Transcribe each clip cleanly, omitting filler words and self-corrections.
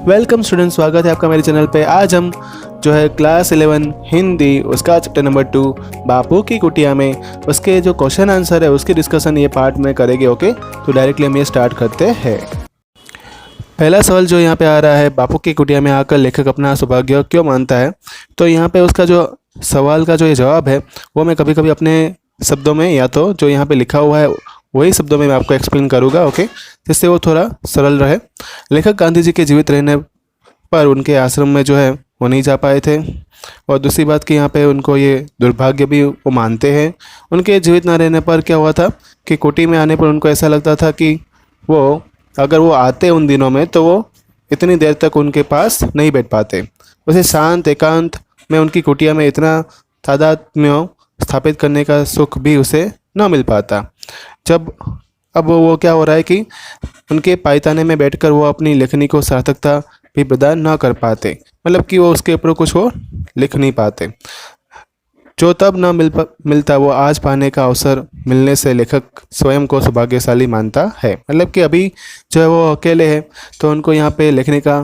Welcome student, स्वागत है आपका मेरे चैनल पे। आज हम जो है क्लास 11 हिंदी उसका चैप्टर नंबर 2 बापू की कुटिया में उसके जो क्वेश्चन आंसर है उसकी डिस्कशन ये पार्ट में करेंगे। ओके, तो डायरेक्टली हम ये स्टार्ट करते हैं। पहला सवाल जो यहाँ पे आ रहा है, बापू की कुटिया में आकर लेखक अपना सौभाग्य क्यों मानता है। तो यहाँ पे उसका जो सवाल का जो ये जवाब है वो मैं कभी कभी अपने शब्दों में या तो जो यहाँ पे लिखा हुआ है वही शब्दों में मैं आपको एक्सप्लेन करूँगा। ओके, जिससे वो थोड़ा सरल रहे। लेखक गांधी जी के जीवित रहने पर उनके आश्रम में जो है वो नहीं जा पाए थे, और दूसरी बात कि यहाँ पे उनको ये दुर्भाग्य भी वो मानते हैं। उनके जीवित ना रहने पर क्या हुआ था कि कुटी में आने पर उनको ऐसा लगता था कि वो अगर वो आते उन दिनों में तो वो इतनी देर तक उनके पास नहीं बैठ पाते। वैसे शांत एकांत में उनकी कुटिया में इतना तादात्म्य स्थापित करने का सुख भी उसे न मिल पाता। जब अब वो क्या हो रहा है कि उनके पायताने में बैठकर वो अपनी लेखनी को सार्थकता भी प्रदान न कर पाते, मतलब कि वो उसके ऊपर कुछ वो लिख नहीं पाते। जो तब न मिलता वो आज पाने का अवसर मिलने से लेखक स्वयं को सौभाग्यशाली मानता है। मतलब कि अभी जो है वो अकेले हैं तो उनको यहाँ पे लिखने का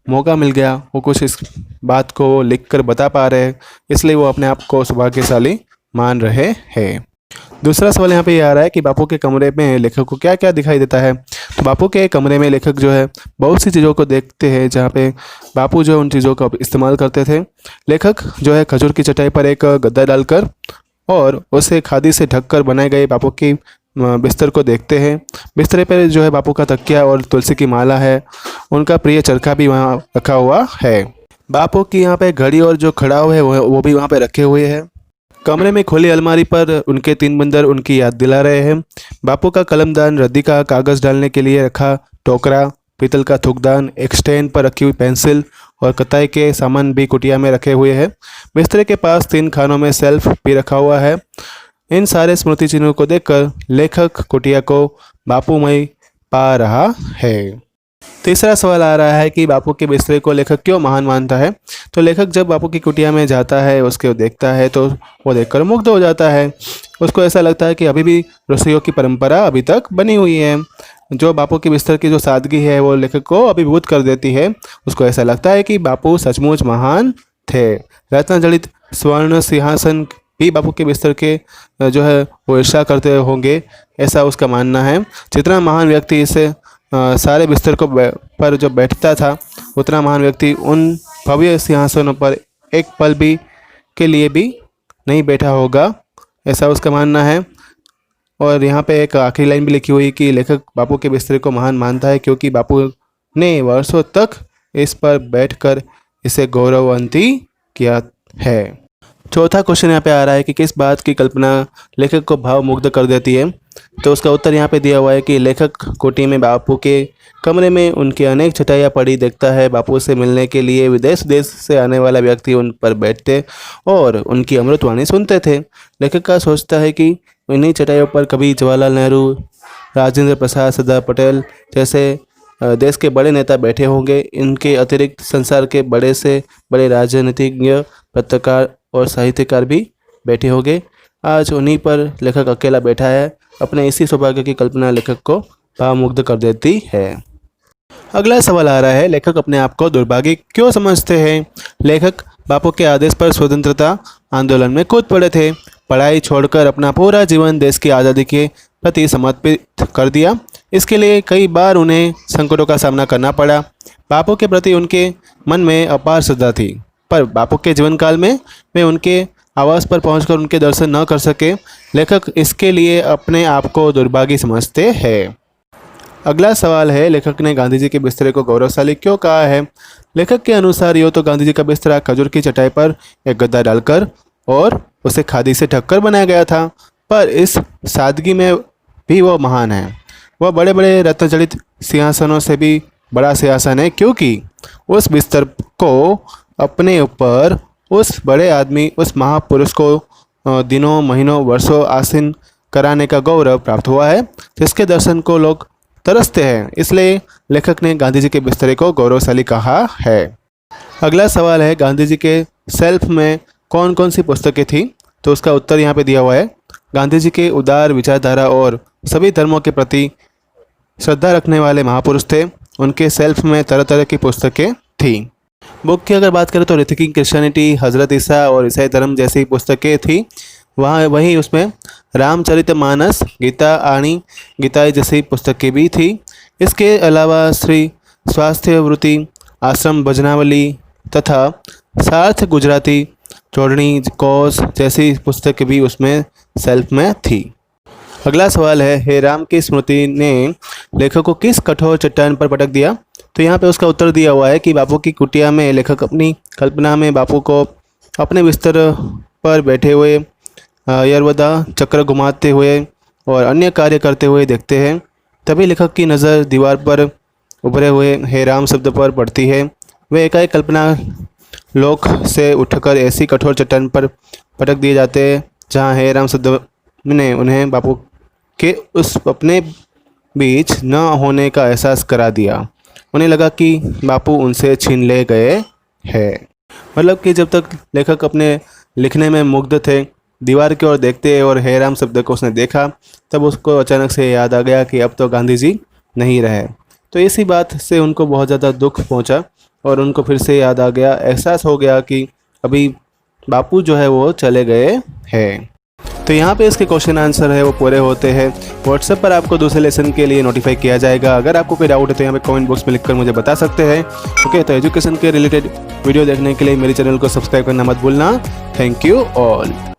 मौका मिल गया, वो कुछ इस बात को लिख कर बता पा रहे हैं, इसलिए वो अपने आप को सौभाग्यशाली मान रहे हैं। दूसरा सवाल यहाँ पे ये आ रहा है कि बापू के कमरे में लेखक को क्या क्या दिखाई देता है। तो बापू के कमरे में लेखक जो है बहुत सी चीज़ों को देखते हैं जहाँ पे बापू जो उन चीज़ों का इस्तेमाल करते थे। लेखक जो है खजूर की चटाई पर एक गद्दा डालकर और उसे खादी से ढककर बनाए गए बापू की बिस्तर को देखते हैं। बिस्तरे पर जो है बापू का तकिया और तुलसी की माला है, उनका प्रिय चरखा भी वहाँ रखा हुआ है। बापू की यहाँ पे घड़ी और जो खड़ाव है वो भी वहाँ पे रखे हुए हैं। कमरे में खुली अलमारी पर उनके 3 बंदर उनकी याद दिला रहे हैं। बापू का कलमदान, रद्दी का कागज़ डालने के लिए रखा टोकरा, पीतल का थूकदान, एक स्टैंड पर रखी हुई पेंसिल और कताई के सामान भी कुटिया में रखे हुए हैं। बिस्तरे के पास 3 खानों में सेल्फ भी रखा हुआ है। इन सारे स्मृति चिन्हों को देखकर लेखक कुटिया को बापूमय पा रहा है। तीसरा सवाल आ रहा है कि बापू के बिस्तरे को लेखक क्यों महान मानता है। तो लेखक जब बापू की कुटिया में जाता है, उसके देखता है तो वो देखकर मुग्ध हो जाता है। उसको ऐसा लगता है कि अभी भी रसोइयों की परंपरा अभी तक बनी हुई है। जो बापू के बिस्तर की जो सादगी है वो लेखक को अभिभूत कर देती है। उसको ऐसा लगता है कि बापू सचमुच महान थे। रत्न जड़ित स्वर्ण सिंहासन भी बापू के बिस्तर के जो है वो ईर्ष्या करते होंगे, ऐसा उसका मानना है। जितना महान व्यक्ति इसे सारे बिस्तर को पर जो बैठता था उतना महान व्यक्ति उन भव्य सिंहासनों पर एक पल भी के लिए भी नहीं बैठा होगा, ऐसा उसका मानना है। और यहाँ पे एक आखिरी लाइन भी लिखी हुई कि लेखक बापू के बिस्तर को महान मानता है क्योंकि बापू ने वर्षों तक इस पर बैठकर इसे गौरवान्वित किया है। चौथा क्वेश्चन यहाँ पे आ रहा है कि किस बात की कल्पना लेखक को भावमुग्ध कर देती है। तो उसका उत्तर यहाँ पे दिया हुआ है कि लेखक कोठी में बापू के कमरे में उनकी अनेक चटाइयाँ पड़ी देखता है। बापू से मिलने के लिए विदेश देश से आने वाला व्यक्ति उन पर बैठते और उनकी अमृतवाणी सुनते थे। लेखक का सोचता है कि इन्हीं चटाइयों पर कभी जवाहरलाल नेहरू, राजेंद्र प्रसाद, सरदार पटेल जैसे देश के बड़े नेता बैठे होंगे। इनके अतिरिक्त संसार के बड़े से बड़े राजनीतिज्ञ, पत्रकार और साहित्यकार भी बैठे होंगे। आज उन्हीं पर लेखक अकेला बैठा है। अपने इसी सौभाग्य की कल्पना लेखक को भावमुग्ध कर देती है। अगला सवाल आ रहा है, लेखक अपने आप को दुर्भागी क्यों समझते हैं। लेखक बापू के आदेश पर स्वतंत्रता आंदोलन में कूद पड़े थे। पढ़ाई छोड़कर अपना पूरा जीवन देश की आज़ादी के प्रति समर्पित कर दिया। इसके लिए कई बार उन्हें संकटों का सामना करना पड़ा। बापू के प्रति उनके मन में अपार श्रद्धा थी, पर बापू के जीवन काल में वे उनके आवास पर पहुंचकर उनके दर्शन न कर सके। लेखक इसके लिए अपने आप को दुर्भागी समझते हैं। अगला सवाल है, लेखक ने गांधी जी के बिस्तरे को गौरवशाली क्यों कहा है। लेखक के अनुसार यो तो गांधी जी का बिस्तरा खजूर की चटाई पर एक गद्दा डालकर और उसे खादी से ढककर बनाया गया था, पर इस सादगी में भी वो महान है। वह बड़े बड़े रत्न जड़ित सिंहासनों से भी बड़ा सिंहासन है, क्योंकि उस बिस्तर को अपने ऊपर उस बड़े आदमी, उस महापुरुष को दिनों, महीनों, वर्षों आसीन कराने का गौरव प्राप्त हुआ है, जिसके दर्शन को लोग तरसते हैं। इसलिए लेखक ने गांधी जी के बिस्तरे को गौरवशाली कहा है। अगला सवाल है, गांधी जी के सेल्फ में कौन कौन सी पुस्तकें थी। तो उसका उत्तर यहाँ पे दिया हुआ है। गांधी जी के उदार विचारधारा और सभी धर्मों के प्रति श्रद्धा रखने वाले महापुरुष थे। उनके सेल्फ में तरह तरह की पुस्तकें थी। बुक की अगर बात करें तो रीथिंकिंग क्रिश्चियनिटी, हज़रत ईसा और ईसाई धर्म जैसी पुस्तकें थी। वहाँ वहीं उसमें रामचरितमानस, गीता आणी गीताई जैसी पुस्तकें भी थी। इसके अलावा श्री स्वास्थ्य वृत्ति, आश्रम भजनावली तथा सार्थ गुजराती चौड़नी कोस जैसी पुस्तकें भी उसमें सेल्फ में थी। अगला सवाल है, हे राम की स्मृति ने लेखक को किस कठोर चट्टान पर पटक दिया? तो यहाँ पे उसका उत्तर दिया हुआ है कि बापू की कुटिया में लेखक अपनी कल्पना में बापू को अपने बिस्तर पर बैठे हुए यरवदा चक्र घुमाते हुए और अन्य कार्य करते हुए देखते हैं। तभी लेखक की नज़र दीवार पर उभरे हुए हे राम शब्द पर पड़ती है। वे एकाएक कल्पना लोक से उठकर ऐसी कठोर चट्टान पर पटक दिए जाते हैं जहाँ हे राम शब्द ने उन्हें बापू के उस अपने बीच न होने का एहसास करा दिया। उन्हें लगा कि बापू उनसे छीन ले गए हैं। मतलब कि जब तक लेखक अपने लिखने में मुग्ध थे, दीवार की ओर देखते और हे राम शब्द को उसने देखा, तब उसको अचानक से याद आ गया कि अब तो गांधी जी नहीं रहे। तो इसी बात से उनको बहुत ज़्यादा दुख पहुंचा और उनको फिर से याद आ गया, एहसास हो गया कि अभी बापू जो है वो चले गए हैं। तो यहाँ पे इसके क्वेश्चन आंसर है वो पूरे होते हैं। व्हाट्सएप पर आपको दूसरे लेसन के लिए नोटिफाई किया जाएगा। अगर आपको कोई डाउट है तो यहाँ पे कमेंट बॉक्स में लिखकर मुझे बता सकते हैं। ओके, तो एजुकेशन के रिलेटेड वीडियो देखने के लिए मेरे चैनल को सब्सक्राइब करना मत भूलना। Thank you all.